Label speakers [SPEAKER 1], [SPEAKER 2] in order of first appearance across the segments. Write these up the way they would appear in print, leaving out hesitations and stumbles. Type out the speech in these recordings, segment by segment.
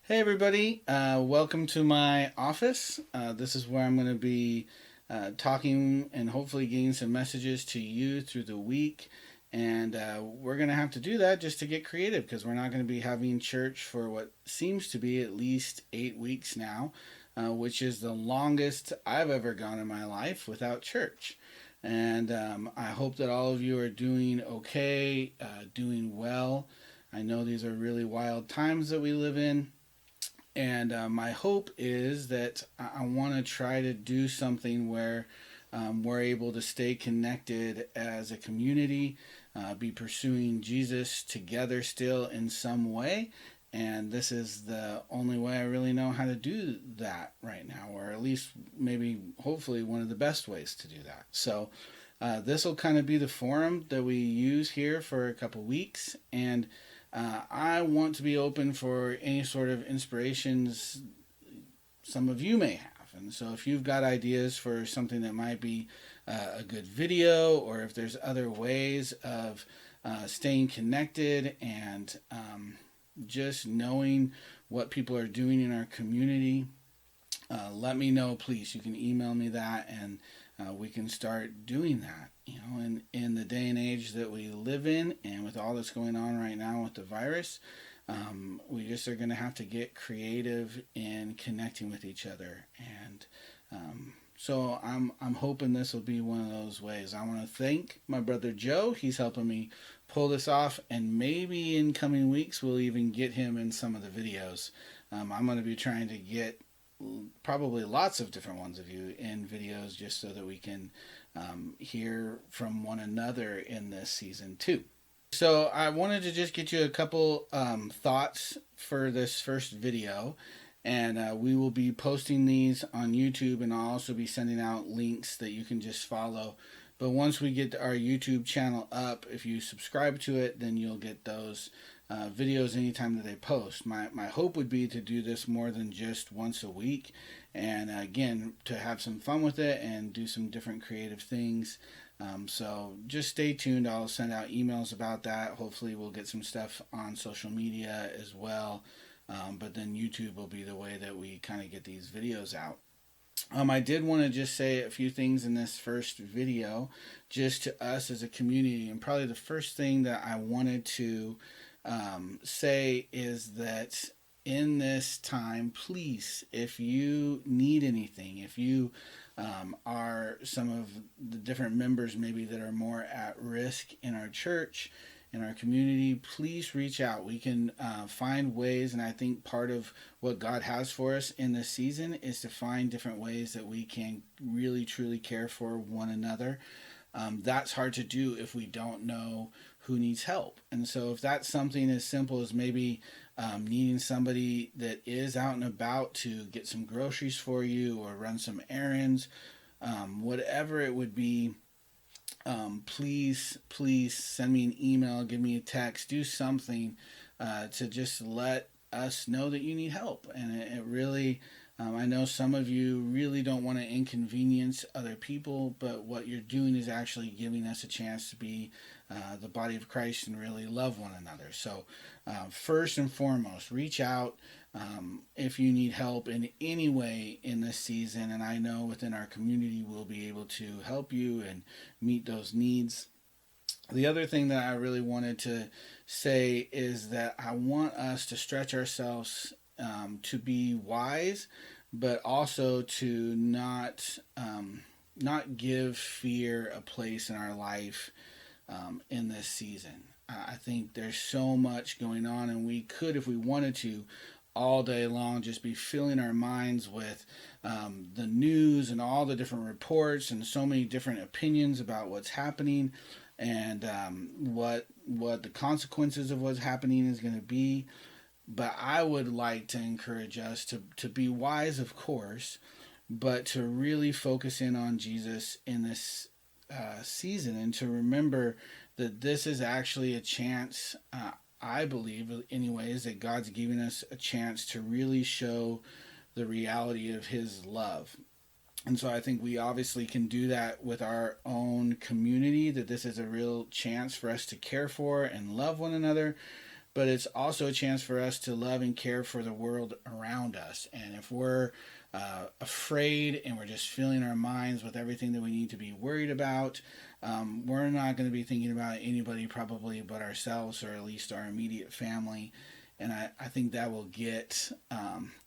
[SPEAKER 1] Hey everybody, welcome to my office. This is where I'm going to be talking and hopefully getting some messages to you through the week. And we're going to have to do that just to get creative because we're not going to be having church for what seems to be at least 8 weeks now, which is the longest I've ever gone in my life without church. And I hope that all of you are doing okay, doing well. I know these are really wild times that we live in, and my hope is that I want to try to do something where we're able to stay connected as a community, be pursuing Jesus together still in some way. And this is the only way I really know how to do that right now, or at least maybe hopefully one of the best ways to do that. So this will kind of be the forum that we use here for a couple weeks. And I want to be open for any sort of inspirations some of you may have. And so if you've got ideas for something that might be a good video, or if there's other ways of staying connected and just knowing what people are doing in our community, let me know, please. You can email me that, and we can start doing that. You know, in the day and age that we live in, and with all that's going on right now with the virus, we just are going to have to get creative in connecting with each other. And so I'm hoping this will be one of those ways. I want to thank my brother Joe. He's helping me pull this off, and maybe in coming weeks we'll even get him in some of the videos. I'm going to be trying to get probably lots of different ones of you in videos just so that we can hear from one another in this season too. So I wanted to just get you a couple thoughts for this first video, and we will be posting these on YouTube, and I'll also be sending out links that you can just follow. But once we get our YouTube channel up, if you subscribe to it, then you'll get those videos anytime that they post. My hope would be to do this more than just once a week, and again, to have some fun with it and do some different creative things. So just stay tuned. I'll send out emails about that. Hopefully we'll get some stuff on social media as well. But then YouTube will be the way that we kind of get these videos out. I did want to just say a few things in this first video, just to us as a community. And probably the first thing that I wanted to say is that in this time, please, if you need anything, if you are some of the different members maybe that are more at risk in our church, in our community, please reach out. We can find ways, and I think part of what God has for us in this season is to find different ways that we can really truly care for one another. That's hard to do if we don't know who needs help. And so if that's something as simple as maybe needing somebody that is out and about to get some groceries for you or run some errands, whatever it would be, please send me an email, give me a text, do something to just let us know that you need help. And it really, I know some of you really don't want to inconvenience other people, but what you're doing is actually giving us a chance to be the body of Christ and really love one another. So first and foremost, reach out if you need help in any way in this season, and I know within our community we'll be able to help you and meet those needs. The other thing that I really wanted to say is that I want us to stretch ourselves to be wise, but also to not give fear a place in our life in this season. I think there's so much going on, and we could, if we wanted to, all day long just be filling our minds with the news and all the different reports and so many different opinions about what's happening and what the consequences of what's happening is going to be. But I would like to encourage us to be wise, of course, but to really focus in on Jesus in this season, and to remember that this is actually a chance, I believe anyways, that God's giving us a chance to really show the reality of his love. And so I think we obviously can do that with our own community, that this is a real chance for us to care for and love one another. but it's also a chance for us to love and care for the world around us. And if we're afraid and we're just filling our minds with everything that we need to be worried about, we're not going to be thinking about anybody probably but ourselves, or at least our immediate family. And I think that will get,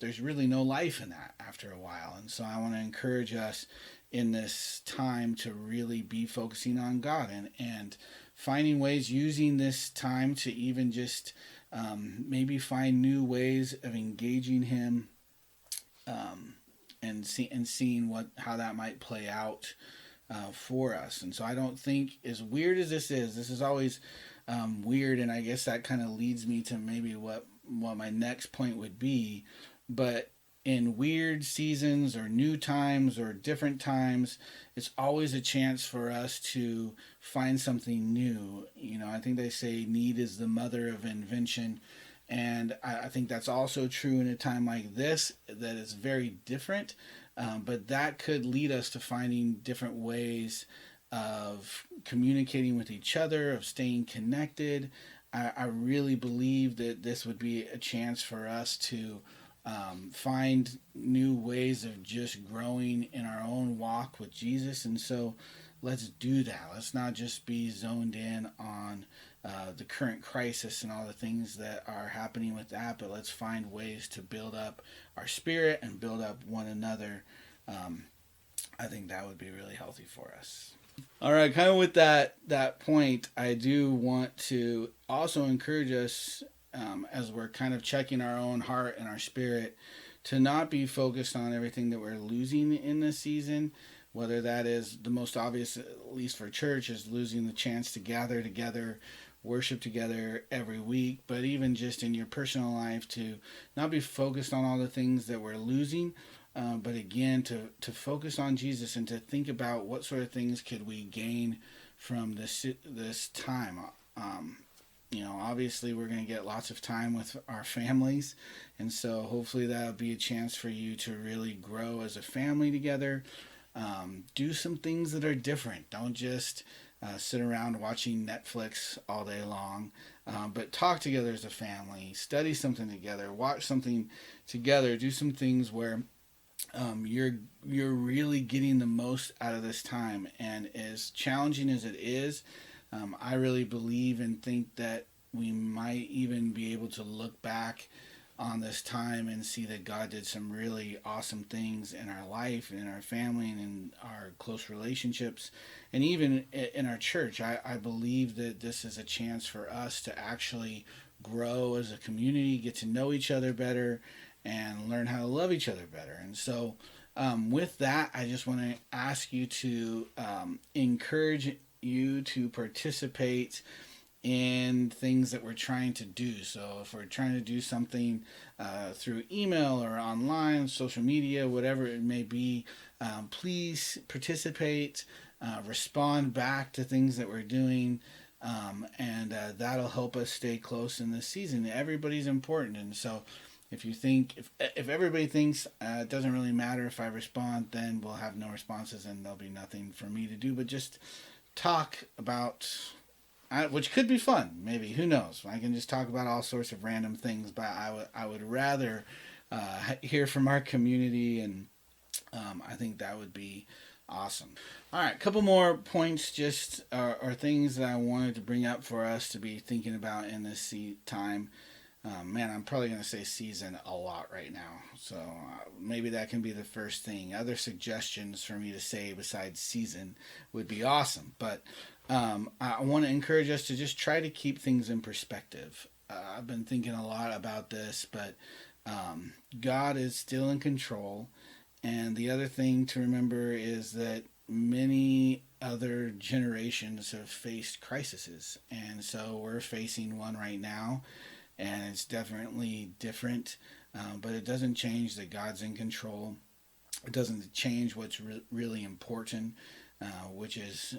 [SPEAKER 1] there's really no life in that after a while. And so I want to encourage us in this time to really be focusing on God, and finding ways, using this time to even just maybe find new ways of engaging Him, and seeing how that might play out for us. And so I don't think, as weird as this is always weird, and I guess that kind of leads me to maybe what my next point would be. But in weird seasons or new times or different times, it's always a chance for us to find something new. I think they say need is the mother of invention. And I think that's also true in a time like this, that is very different. But that could lead us to finding different ways of communicating with each other, of staying connected. I really believe that this would be a chance for us to find new ways of just growing in our own walk with Jesus. And so let's do that. Let's not just be zoned in on the current crisis and all the things that are happening with that, but let's find ways to build up our spirit and build up one another. I think that would be really healthy for us. All right, kind of with that point, I do want to also encourage us, as we're kind of checking our own heart and our spirit, to not be focused on everything that we're losing in this season. Whether that is the most obvious, at least for church, is losing the chance to gather together, worship together every week, but even just in your personal life, to not be focused on all the things that we're losing, but again, to focus on Jesus and to think about what sort of things could we gain from this time. Obviously we're going to get lots of time with our families, and so hopefully that'll be a chance for you to really grow as a family together. Do some things that are different. Don't just sit around watching Netflix all day long, but talk together as a family, study something together, watch something together, do some things where you're really getting the most out of this time. And as challenging as it is, I really believe and think that we might even be able to look back on this time and see that God did some really awesome things in our life and in our family and in our close relationships, and even in our church. I believe that this is a chance for us to actually grow as a community, get to know each other better, and learn how to love each other better. And so with that, I just want to ask you to encourage you to participate in things that we're trying to do. So if we're trying to do something through email or online, social media, whatever it may be, please participate, respond back to things that we're doing, and that'll help us stay close in this season. Everybody's important, and so if you think, if everybody thinks it doesn't really matter if I respond, then we'll have no responses and there'll be nothing for me to do but just talk about, which could be fun, maybe, who knows. I can just talk about all sorts of random things, but I would rather hear from our community, and I think that would be awesome. All right, a couple more points, just or things that I wanted to bring up for us to be thinking about in this time. Man, I'm probably going to say season a lot right now, so maybe that can be the first thing. Other suggestions for me to say besides season would be awesome, but I want to encourage us to just try to keep things in perspective. I've been thinking a lot about this, but God is still in control, and the other thing to remember is that many other generations have faced crises, and so we're facing one right now. And it's definitely different, but it doesn't change that God's in control. It doesn't change what's really important, which is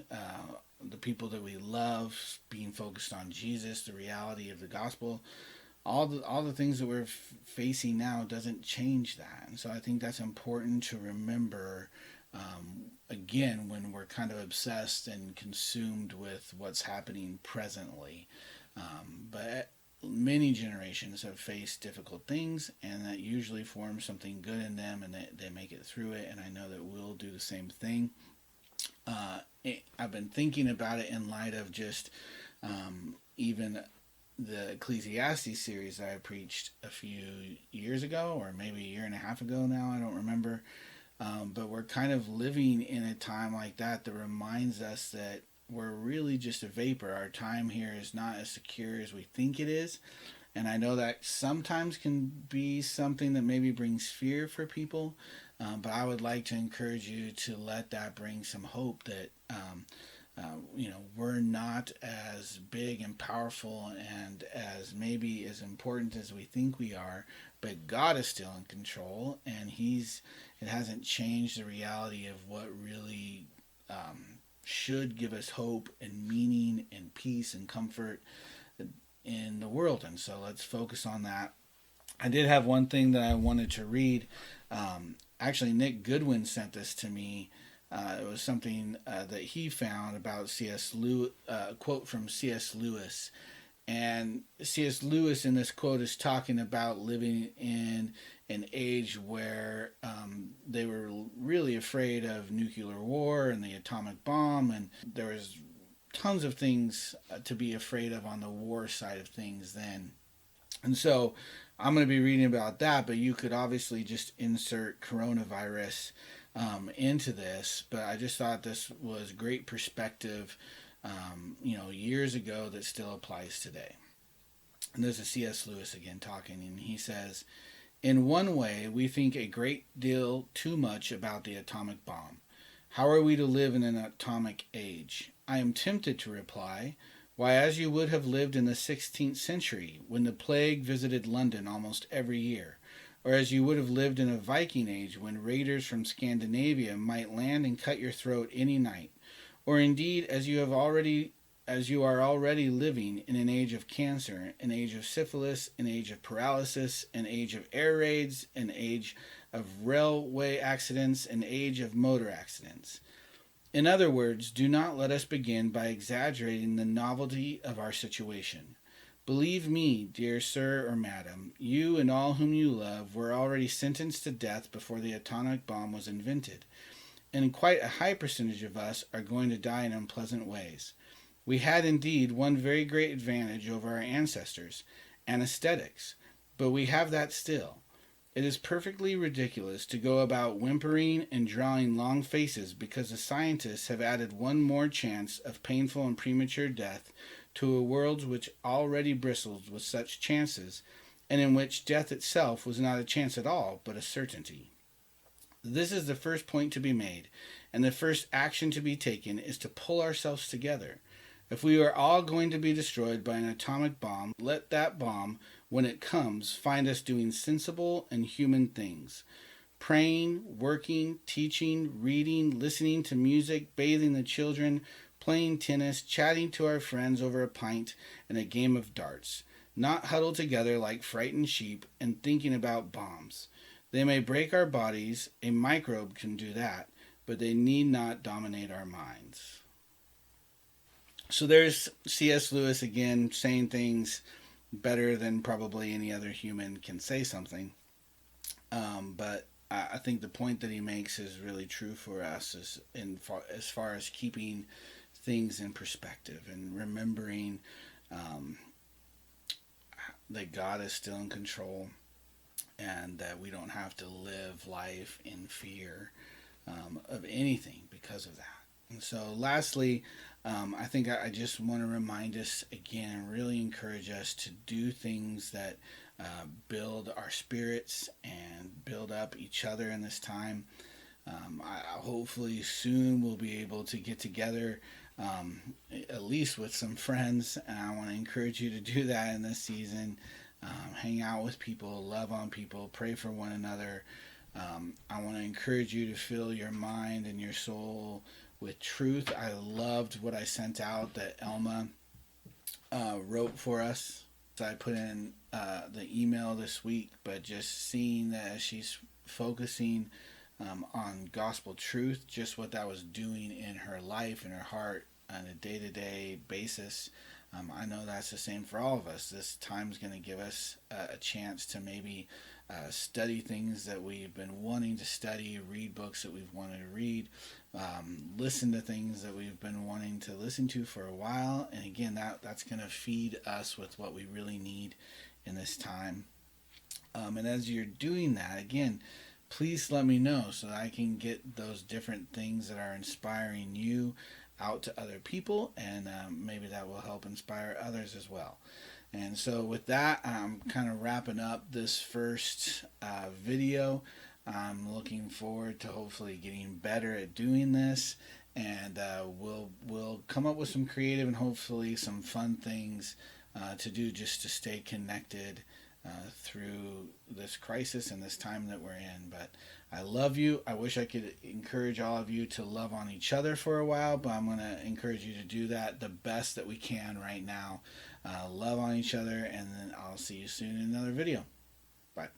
[SPEAKER 1] the people that we love, being focused on Jesus, the reality of the gospel. All the things that we're facing now doesn't change that. And so I think that's important to remember, again, when we're kind of obsessed and consumed with what's happening presently. But many generations have faced difficult things, and that usually forms something good in them, and they make it through it. And I know that we'll do the same thing. I've been thinking about it in light of just even the Ecclesiastes series that I preached a few years ago, or maybe a year and a half ago now, I don't remember. But we're kind of living in a time like that reminds us that we're really just a vapor. Our time here is not as secure as we think it is. And I know that sometimes can be something that maybe brings fear for people. But I would like to encourage you to let that bring some hope that, we're not as big and powerful and as maybe as important as we think we are, but God is still in control, and it hasn't changed the reality of what really should give us hope and meaning and peace and comfort in the world. And so let's focus on that. I did have one thing that I wanted to read. Actually, Nick Goodwin sent this to me. It was something that he found about C.S. Lewis, quote from C.S. Lewis. And C.S. Lewis in this quote is talking about living in an age where they were really afraid of nuclear war and the atomic bomb, and there was tons of things to be afraid of on the war side of things then. And so I'm going to be reading about that, but you could obviously just insert coronavirus into this. But I just thought this was great perspective, years ago that still applies today. And this is C.S. Lewis again talking, and he says, "In one way, we think a great deal too much about the atomic bomb. How are we to live in an atomic age? I am tempted to reply, why, as you would have lived in the 16th century, when the plague visited London almost every year, or as you would have lived in a Viking age, when raiders from Scandinavia might land and cut your throat any night, or indeed as you are already living in an age of cancer, an age of syphilis, an age of paralysis, an age of air raids, an age of railway accidents, an age of motor accidents. In other words, do not let us begin by exaggerating the novelty of our situation. Believe me, dear sir or madam, you and all whom you love were already sentenced to death before the atomic bomb was invented, and quite a high percentage of us are going to die in unpleasant ways. We had indeed one very great advantage over our ancestors, anesthetics, but we have that still. It is perfectly ridiculous to go about whimpering and drawing long faces because the scientists have added one more chance of painful and premature death to a world which already bristles with such chances, and in which death itself was not a chance at all, but a certainty. This is the first point to be made, and the first action to be taken is to pull ourselves together. If we are all going to be destroyed by an atomic bomb, let that bomb, when it comes, find us doing sensible and human things. Praying, working, teaching, reading, listening to music, bathing the children, playing tennis, chatting to our friends over a pint and a game of darts. Not huddled together like frightened sheep and thinking about bombs. They may break our bodies, a microbe can do that, but they need not dominate our minds." So there's C.S. Lewis again saying things better than probably any other human can say something. But I think the point that he makes is really true for us as far as keeping things in perspective and remembering that God is still in control and that we don't have to live life in fear of anything because of that. And so lastly, I think I just want to remind us again and really encourage us to do things that build our spirits and build up each other in this time. Hopefully soon we'll be able to get together at least with some friends, and I want to encourage you to do that in this season. Hang out with people, love on people, pray for one another. I want to encourage you to fill your mind and your soul with truth. I loved what I sent out that Elma wrote for us. So I put in the email this week, but just seeing that as she's focusing on gospel truth, just what that was doing in her life and her heart on a day-to-day basis, I know that's the same for all of us. This time's going to give us a chance to maybe study things that we've been wanting to study, read books that we've wanted to read, listen to things that we've been wanting to listen to for a while. And again, that's going to feed us with what we really need in this time. And as you're doing that, again, please let me know so that I can get those different things that are inspiring you out to other people, and maybe that will help inspire others as well. And so, with that, I'm kind of wrapping up this first video. I'm looking forward to hopefully getting better at doing this, and we'll come up with some creative and hopefully some fun things to do just to stay connected through this crisis and this time that we're in. But I love you. I wish I could encourage all of you to love on each other for a while, but I'm going to encourage you to do that the best that we can right now. Love on each other, and then I'll see you soon in another video. Bye.